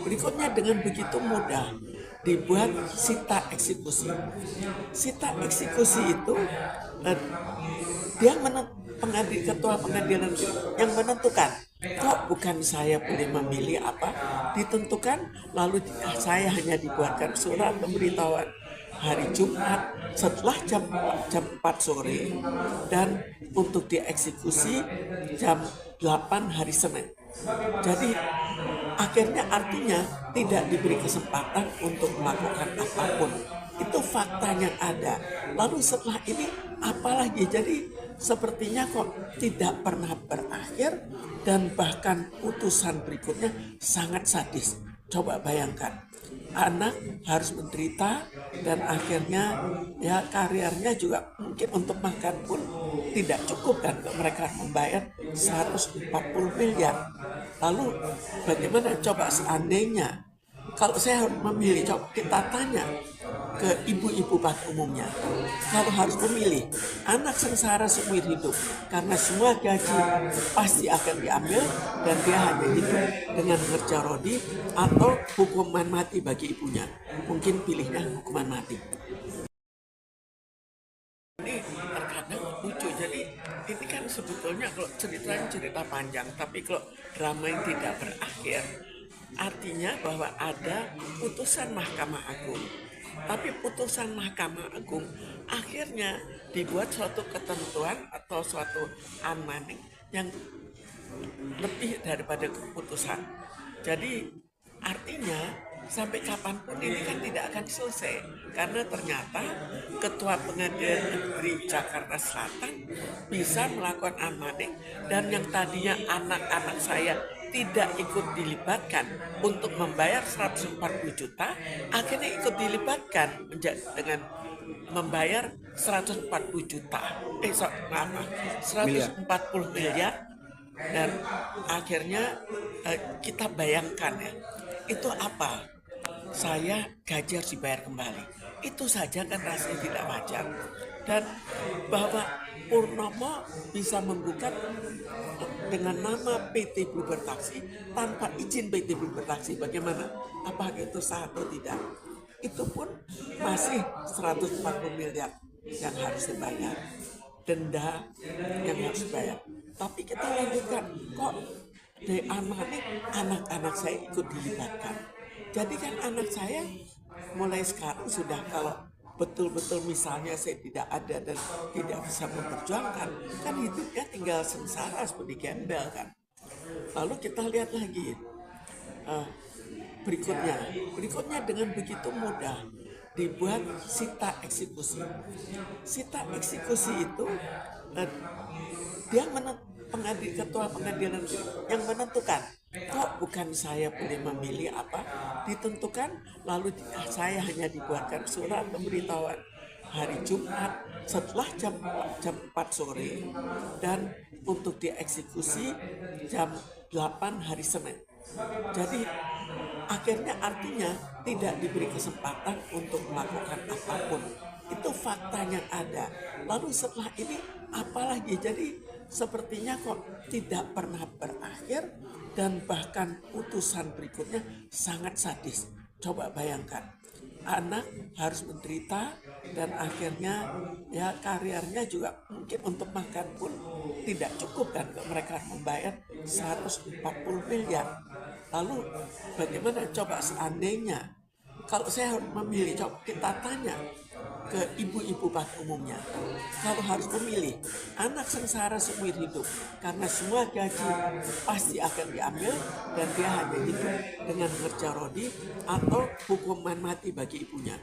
Berikutnya dengan begitu mudah dibuat sita eksekusi. Sita eksekusi itu eh, dia ketua pengadilan yang menentukan. Kok bukan saya boleh memilih apa ditentukan, lalu saya hanya dibuatkan surat pemberitahuan hari Jumat setelah jam 4 sore dan untuk dieksekusi jam 8 hari Senin. Jadi akhirnya artinya tidak diberi kesempatan untuk melakukan apapun. Itu fakta yang ada. Lalu setelah ini apalagi? Jadi sepertinya kok tidak pernah berakhir dan bahkan putusan berikutnya sangat sadis. Coba bayangkan, anak harus menderita dan akhirnya ya karirnya juga mungkin untuk makan pun tidak cukup kan, mereka membayar 140 miliar. Lalu bagaimana coba seandainya kalau saya harus memilih, coba kita tanya ke ibu-ibu pada umumnya. Kalau harus memilih, anak sengsara seumur hidup karena semua gaji pasti akan diambil dan dia hanya hidup dengan kerja rodi atau hukuman mati bagi ibunya. Mungkin pilihnya hukuman mati. Ini terkadang lucu, jadi ini kan sebetulnya kalau ceritanya cerita panjang, tapi kalau drama yang tidak berakhir, artinya bahwa ada putusan Mahkamah Agung. Tapi putusan Mahkamah Agung akhirnya dibuat suatu ketentuan atau suatu amanah yang lebih daripada keputusan. Jadi artinya sampai kapanpun ini kan tidak akan selesai, karena ternyata Ketua Pengadilan Negeri Jakarta Selatan bisa melakukan amanah dan yang tadinya anak-anak saya tidak ikut dilibatkan untuk membayar 140 juta, akhirnya ikut dilibatkan dengan membayar 140 juta, 140 miliar. Dan akhirnya kita bayangkan ya, itu apa? Saya gaji harus dibayar kembali. Itu saja kan rasanya tidak wajar. Dan bahwa Purnomo bisa menggugat dengan nama PT Bluebird Taksi tanpa izin PT Bluebird Taksi, bagaimana? Apakah itu sah atau tidak? Itu pun masih 140 miliar yang harus dibayar, denda yang harus dibayar. Tapi kita lanjutkan, kok dari anak-anak saya ikut dilibatkan. Jadi kan anak saya mulai sekarang sudah, kalau betul-betul misalnya saya tidak ada dan tidak bisa memperjuangkan, kan hidupnya tinggal sengsara seperti gembel kan. Lalu kita lihat lagi berikutnya dengan begitu mudah dibuat sita eksekusi. Sita eksekusi itu dia ketua pengadilan yang menentukan. Kok bukan saya boleh memilih apa ditentukan, lalu saya hanya dibuatkan surat pemberitahuan hari Jumat setelah jam 4 sore dan untuk dieksekusi jam 8 hari Senin. Jadi akhirnya artinya tidak diberi kesempatan untuk melakukan apapun. Itu fakta yang ada. Lalu setelah ini apalagi? Jadi sepertinya kok tidak pernah berakhir dan bahkan putusan berikutnya sangat sadis. Coba bayangkan, anak harus menderita dan akhirnya ya karirnya juga mungkin untuk makan pun tidak cukup kan, mereka membayar 140 miliar. Lalu bagaimana coba seandainya kalau saya harus memilih, coba kita tanya ke ibu-ibu pada umumnya. Kalau harus memilih, anak sengsara seumur hidup karena semua gaji pasti akan diambil dan dia hanya hidup dengan kerja rodi atau hukuman mati bagi ibunya.